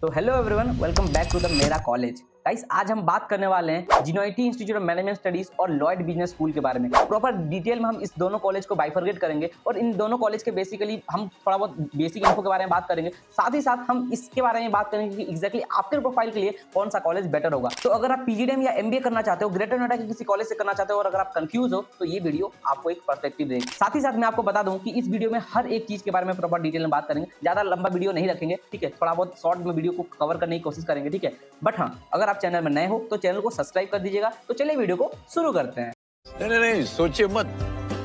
तो hello everyone, welcome back to the मेरा college. Guys, आज हम बात करने वाले हैं GNIOT institute of management studies और लॉयड बिजनेस स्कूल के बारे में। प्रॉपर डिटेल में हम इस दोनों कॉलेज को बाइफरगेट करेंगे और इन दोनों कॉलेज के बेसिकली हम थोड़ा बहुत बेसिक इन्फो के बारे में बात करेंगे। साथ ही साथ हम इसके बारे में बात करेंगे कि एग्जैक्टली आपके प्रोफाइल के लिए कौन सा कॉलेज बेटर होगा। तो अगर आप पीजीडीएम या एमबीए करना चाहते हो, ग्रेटर नोएडा के किसी कॉलेज से करना चाहते हो और अगर आप कंफ्यूज हो तो ये वीडियो आपको एक पर्सपेक्टिव देगी। साथ ही साथ मैं आपको बता दूं कि इस वीडियो में हर एक चीज के बारे में प्रॉपर डिटेल में बात करेंगे। ज्यादा लंबा वीडियो नहीं रखेंगे, ठीक है, थोड़ा बहुत शॉर्ट में वीडियो को कवर करने की कोशिश करेंगे, ठीक है। बट हाँ, अगर आप चैनल में नए हो तो चैनल को सब्सक्राइब कर दीजिएगा। तो चलिए वीडियो को शुरू करते हैं। नहीं सोचिए मत,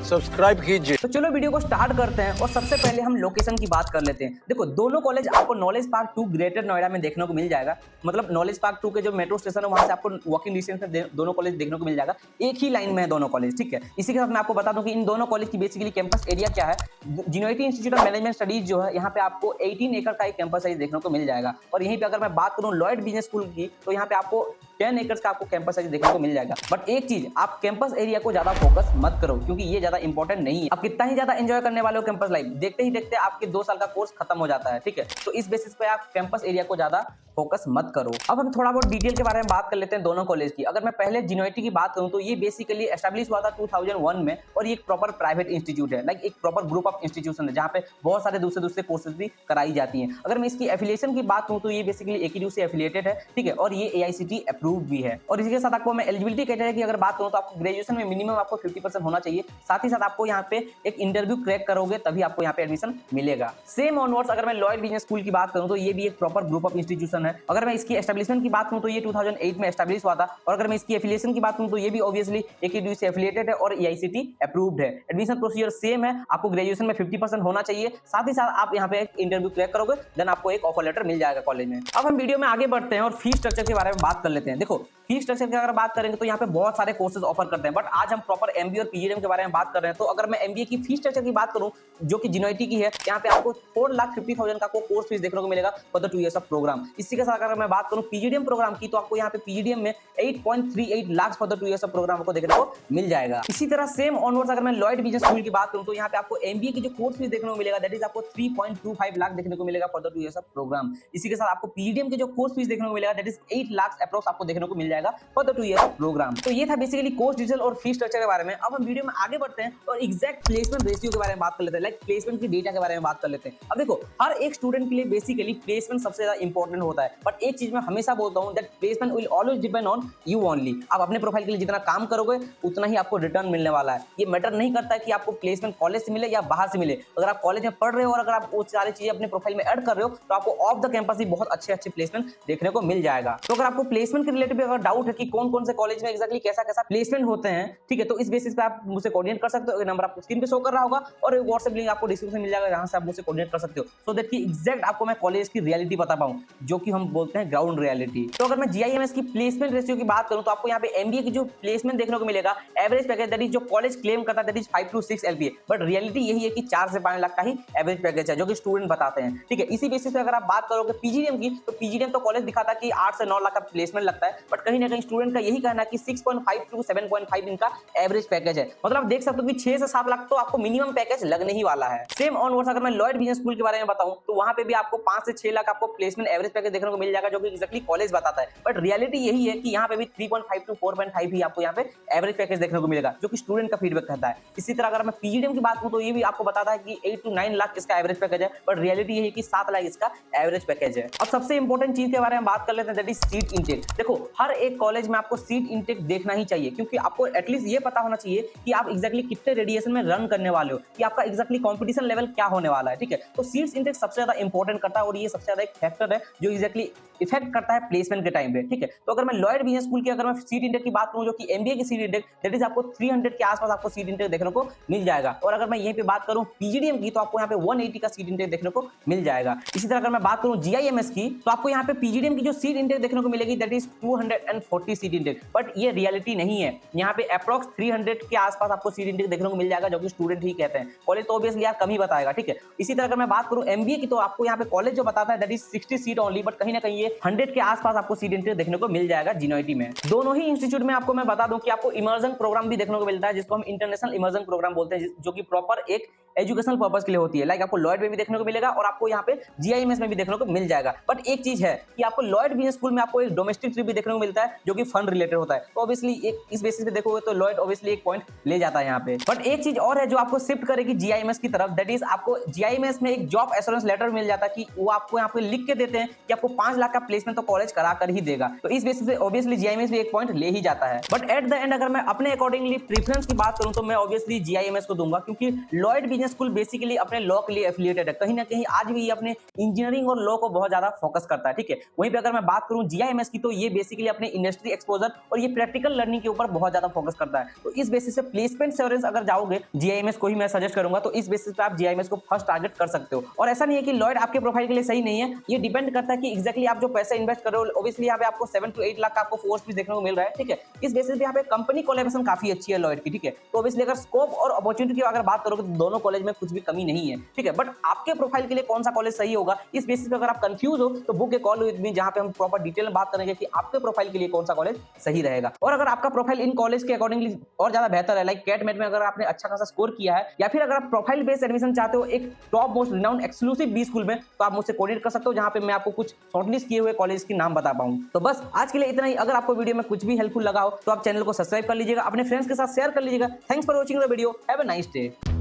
सब्सक्राइब कीजिए। तो चलो वीडियो को स्टार्ट करते हैं और सबसे पहले हम लोकेशन की बात कर लेते हैं। देखो, दोनों कॉलेज आपको नॉलेज पार्क 2 ग्रेटर नोएडा में देखने को मिल जाएगा। मतलब नॉलेज पार्क 2 के जो मेट्रो स्टेशन है वहां से आपको वॉकिंग डिस्टेंस में दोनों कॉलेज देखने को मिल जाएगा। एक ही लाइन में है दोनों कॉलेज, ठीक है। इसी के साथ मैं आपको बता दूं कि इन दोनों कॉलेज की बेसिकली कैंपस एरिया क्या है। जिनोइटी इंस्टीट्यूट ऑफ मैनेजमेंट स्टडीज जो है, यहाँ पे आपको 18 एकड़ का एक कैंपस एरिया देखने को मिल जाएगा। और यहीं पे अगर मैं बात करूं लॉयड बिजनेस स्कूल की, तो यहाँ पे आपको 10 एकड़ का आपको कैंपस एरिया देखने को मिल जाएगा। बट एक चीज, आप कैंपस एरिया को ज्यादा फोकस मत करो क्योंकि ये ज्यादा इंपॉर्टेंट नहीं है। आप कितना ही ज्यादा एंजॉय करने वाले हो कैंपस लाइफ, देखते ही देखते आपके 2 साल का कोर्स खत्म हो जाता है, ठीक है। तो इस बेसिस पे आप कैंपस एरिया को ज्यादा फोकस मत करो। अब हम थोड़ा बहुत डिटेल के बारे में बात कर लेते हैं दोनों कॉलेज की। अगर मैं पहले जिनोइटी की बात करूं तो ये बेसिकली एस्टैब्लिश हुआ था 2001 में और ये एक प्रॉपर प्राइवेट इंस्टीट्यूट है, लाइक एक प्रॉपर ग्रुप ऑफ इंस्टीट्यूशन है जहां पे बहुत सारे दूसरे कोर्सेज भी कराई जाती हैं। अगर मैं इसकी एफिलिएशन की बात करूं तो ये बेसिकली एकेडू से एफिलिएटेड है, ठीक है, और ये एआईसीटी अप्रूव्ड भी है। और इसके साथ आपको मैं एलिजिबिलिटी क्राइटेरिया की अगर बात करूं तो आपको ग्रेजुएशन में मिनिमम आपको 50% होना चाहिए। साथ ही साथ आपको यहाँ पे एक इंटरव्यू क्रैक करोगे तभी आपको यहाँ पे एडमिशन मिलेगा। सेम ऑनवर्ड्स अगर मैं लॉयड बिजनेस स्कूल की बात करूं तो ये भी एक प्रॉपर ग्रुप ऑफ इंस्टीट्यूशन है। अगर मैं इसकी एस्टैब्लिशमेंट की बात करूं तो ये 2008 में एस्टैब्लिश हुआ था। और अगर मैं इसकी एफिलिएशन की बात करूं तो ये भी ऑब्वियसली एकेडू से एफिलिएटेड है और एआईसीटी अप्रूव्ड है। एडमिशन प्रोसीजर सेम है, आपको ग्रेजुएशन में 50% होना चाहिए। साथ ही साथ आप यहाँ पे एक इंटरव्यू क्रैक करोगे देन आपको एक ऑफर लेटर मिल जाएगा कॉलेज में। अब हम वीडियो में आगे बढ़ते हैं और फीस स्ट्रक्चर के बारे में बात कर लेते हैं। देखो, फीस स्ट्रक्चर की अगर बात करेंगे तो यहाँ पे बहुत सारे कोर्सेज ऑफर करते हैं, बट आज हम प्रॉपर एमबीए और पीजीडीएम के बारे में बात कर रहे हैं। तो अगर मैं एमबीए की फीस स्ट्रक्चर की बात करूं जो कि जिनोइटी की है, यहाँ पे आपको 4,50,000 का कोर्स फीस देखने को मिलेगा for the 2 years of programme. इसी के साथ अगर मैं बात करूं पीजीडीएम प्रोग्राम की तो आपको यहाँ पे पीजीडीएम में 8.38 lakh for the 2 years of programme को देखने को मिल जाएगा। इसी तरह सेम ऑनवर्ड्स अगर मैं लॉयड बिजनेस स्कूल की बात करूं तो यहाँ पे आपको एमबीए की जो कोर्स फीस देखने को मिलेगा दैट इज आपको 3.25 लाख देखने को मिलेगा for the 2 years of programme. इसी के साथ आपको पीजीडीएम की जो कोर्स फीस देखने को मिलेगा दैट इज 8 लाख अप्रोक्स आपको देखने को मिल जाएगा for the 2 years of programme. तो ये था बेसिकली कोर्स डिटेल और फीस स्ट्रक्चर के बारे में। अब हम वीडियो में आगे बढ़ते हैं और एग्जैक्ट प्लेसमेंट रेशियो के बारे में बात कर लेते हैं, लाइक प्लेसमेंट की डेटा के बारे में बात कर लेते हैं। अब देखो, हर एक स्टूडेंट के लिए बेसिकली प्लेसमेंट सबसे ज्यादा इंपॉर्टेंट होता है, बट एक चीज मैं हमेशा बोलता हूं that placement will always depend on you only. आप अपने प्रोफाइल के लिए जितना काम करोगे उतना ही आपको रिटर्न मिलने वाला है। ये मैटर नहीं करता है कि आपको प्लेसमेंट कॉलेज से मिले या बाहर से मिले। अगर आप कॉलेज में पढ़ रहे हो और अगर आप वो सारी चीजें अपने प्रोफाइल में ऐड कर रहे हो तो आपको ऑफ द कैंपस ही बहुत अच्छे प्लेसमेंट देखने को मिल जाएगा। तो अगर आपको प्लेसमेंट के रिलेटेड अगर डाउट है कि कौन से कॉलेज में एक्जैक्टली कैसा प्लेसमेंट होते हैं, ठीक है, तो इस बेसिस पे आप मुझसे कोऑर्डिनेट कर सकते हो। नंबर आपको स्क्रीन पे शो कर रहा होगा और व्हाट्सएप लिंक आपको डिस्क्रिप्शन में मिल जाएगा जहां से आप मुझसे कोऑर्डिनेट कर सकते हो, सो दैट कि एग्जैक्ट आपको मैं कॉलेज की रियलिटी बता पाऊं, जो कि हम बोलते हैं ग्राउंड रियलिटी। तो अगर मैं जीआईएमएस की प्लेसमेंट रेशियो की बात करूं तो आपको यहाँ पे एमबीए की जो प्लेसमेंट देखने को मिलेगा एवरेज पैकेज दैट इज जो कॉलेज क्लेम करता है that is 5 to 6 LPA, but reality यही है कि 4 से 5 लाख का ही एवरेज पैकेज है जो कि स्टूडेंट बताते हैं, ठीक है। इसी बेसिस पे अगर आप बात करोगे पीजीडीएम की तो पीजीडीएम तो कॉलेज दिखाता कि 8 से 9 लाख का प्लेसमेंट लगता है, बट कहीं ना कहीं स्टूडेंट का यही कहना है कि 6.5 to 7.5 इनका एवरेज पैकेज है। मतलब आप देख सकते हो कि 6 से 7 लाख तो आपको मिनिमम पैकेज लगने ही वाला है। सेम ऑनवर्ड्स अगर मैं लॉयड बिजनेस स्कूल के बारे में बताऊं तो वहां पे भी आपको 5 से 6 लाख आपको प्लेसमेंट एवरेज पैकेज देखने को मिल जाएगा जो कि एक्जेक्टली कॉलेज बताता है, बट रियलिटी यही है कि यहाँ पे भी 3.5 to 4.5 ही आपको यहाँ पे एवरेज पैकेज देखने को मिलेगा जो कि स्टूडेंट का फीडबैक कहता है। इसी तरह अगर मैं पीजीडीएम की बात करूं तो ये भी आपको बताता है कि 8 to 9 लाख इसका एवरेज पैकेज है, बट रियलिटी यही है कि 7 लाख इसका एवरेज पैकेज है। अब सबसे इंपॉर्टेंट चीज के बारे में बात कर लेते हैं दैट इज सीट इनटेक। देखो, हर एक कॉलेज में आपको सीट इनटेक देखना ही चाहिए क्योंकि आपको एटलीस्ट ये पता होना चाहिए कि आप एक्जैक्टली कितने रेडिएशन में रन करने वाले हो, कि आपका एक्जैक्टली कंपटीशन लेवल क्या होने वाला है, ठीक है। तो सीट्स इनटेक सबसे ज्यादा इंपॉर्टेंट करता है और ये सबसे ज्यादा एक फैक्टर है जो एक्जैक्टली इफेक्ट करता है प्लेसमेंट के टाइम पे, ठीक है। तो अगर मैं लॉयड बिजनेस स्कूल की अगर मैं सीट इंटेक की बात करूं जो कि एमबीए की सीट इंटेक दैट इज आपको 300 के आसपास आपको सीट इंटेक देखने को मिल जाएगा। और अगर मैं यहीं पे बात करूं पीजीडीएम की तो आपको यहाँ पे 180 का सीट इंटेक देखने को मिल जाएगा। इसी तरह अगर मैं बात करूं जीआईएमएस की तो आपको यहाँ पे पीजीडीएम की जो सीट इंटेक देखने को मिलेगी that is 240 seat intake, but ये रियलिटी नहीं है। यहाँ पे अप्रॉक्स 300 के आसपास आपको सीट इंटेक देखने को मिल जाएगा जो कि स्टूडेंट ही कहते हैं, कॉलेज तो ऑब्वियसली यार कम ही बताएगा, ठीक है। इसी तरह अगर मैं बात करूं एमबीए की तो आपको यहाँ पे कॉलेज जो बताता है that is 60 seat only, but कहीं ना कहीं ये 100 के आसपास आपको सीट एंट्री देखने को मिल जाएगा जीनोइटी में। दोनों ही इंस्टीट्यूट में आपको मैं बता दूं कि आपको इमर्जन प्रोग्राम भी देखने को मिलता है, जिसको हम इंटरनेशनल इमर्जन प्रोग्राम बोलते हैं, जो कि प्रॉपर एक एजुकेशनल पर्पस के लिए होती है। लाइक आपको लॉयड में भी देखने को मिलेगा और आपको यहाँ पे जीआईएमएस में भी देखने को मिल जाएगा। बट एक चीज है कि आपको लॉयड बिजनेस स्कूल में आपको एक डोमेस्टिक ट्रिप भी देखने को मिलता है, जो कि फंड रिलेटेड होता है। तो ऑब्वियसली एक इस बेसिस पे देखोगे तो लॉयड ऑब्वियसली एक पॉइंट ले जाता है यहाँ पे। बट एक चीज और है जो आपको शिफ्ट करेगी जीआईएमएस की तरफ, दैट इज आपको जीआईएमएस में एक जॉब एश्योरेंस लेटर मिल जाता है कि वो आपको यहाँ पे लिख के देते हैं कि आपको 5 लाख का प्लेसमेंट तो कॉलेज करा कर ही देगा। तो इस बेसिस पे ऑब्वियसली जीआईएमएस भी एक पॉइंट ले ही जाता है। बट एट द एंड अगर मैं अपने अकॉर्डिंगली प्रेफरेंस की बात करूं तो मैं ऑब्वियसली जीआईएमएस को दूंगा, क्योंकि लॉयड बिजनेस स्कूल बेसिकली अपने लॉ के लिए एफिलिएटेड है। कहीं ना कहीं आज भी ये अपने इंजीनियरिंग और लॉ को बहुत ज्यादा फोकस करता है, ठीक है। वहीं पे अगर मैं बात करूं जीआईएमएस की तो ये बेसिकली अपने इंडस्ट्री एक्सपोजर और ये प्रैक्टिकल लर्निंग के ऊपर बहुत ज्यादा फोकस करता है। तो इस बेसिस पे प्लेसमेंट एश्योरेंस अगर जाओगे जीआईएमएस को ही मैं सजेस्ट करूंगा, तो इस बेसिस पे आप जीआईएमएस को फर्स्ट टारगेट कर सकते हो। और ऐसा नहीं है कि लॉयड आपके प्रोफाइल के लिए सही नहीं है, ये डिपेंड करता है कि एक्जैक्टली आप जो पैसा इन्वेस्ट कर रहे हो। ऑब्वियसली यहाँ पे आपको 7 to 8 लाख का आपको फोर्स भी देखने को मिल रहा है, ठीक है। इस बेसिस पे यहाँ पे कंपनी कोलैबोरेशन काफी अच्छी है लॉयड की, ठीक है। तो ऑब्वियसली अगर स्कोप और अपॉर्चुनिटी की अगर बात करोगे तो दोनों कॉलेज में कुछ भी कमी नहीं है, ठीक है। बट आपके प्रोफाइल के लिए कौन सा कॉलेज सही होगा, इस बेसिस पे अगर आप कंफ्यूज हो तो book A call with me, जहां पे हम प्रॉपर डिटेल में बात करेंगे कि आपके प्रोफाइल के लिए कौन सा कॉलेज सही रहेगा। और अगर आपका प्रोफाइल इन कॉलेज के अकॉर्डिंगली और ज्यादा बेहतर है, लाइक कैट मेट में अगर आपने अच्छा खासा स्कोर किया है, या फिर अगर आप प्रोफाइल बेस्ड एडमिशन चाहते हो एक top most renowned exclusive B school में, तो आप मुझसे कोऑर्डिनेट कर सकते हो, जहां पे मैं आपको कुछ शॉर्टलिस्ट किए हुए कॉलेज के नाम बता पाऊं। तो बस आज के लिए इतना ही। अगर आपको वीडियो में कुछ भी हेल्पफुल लगा हो तो आप चैनल को सब्सक्राइब कर लीजिएगा, अपने फ्रेंड्स के साथ शेयर कर लीजिएगा। Thanks for watching the video, have a nice day.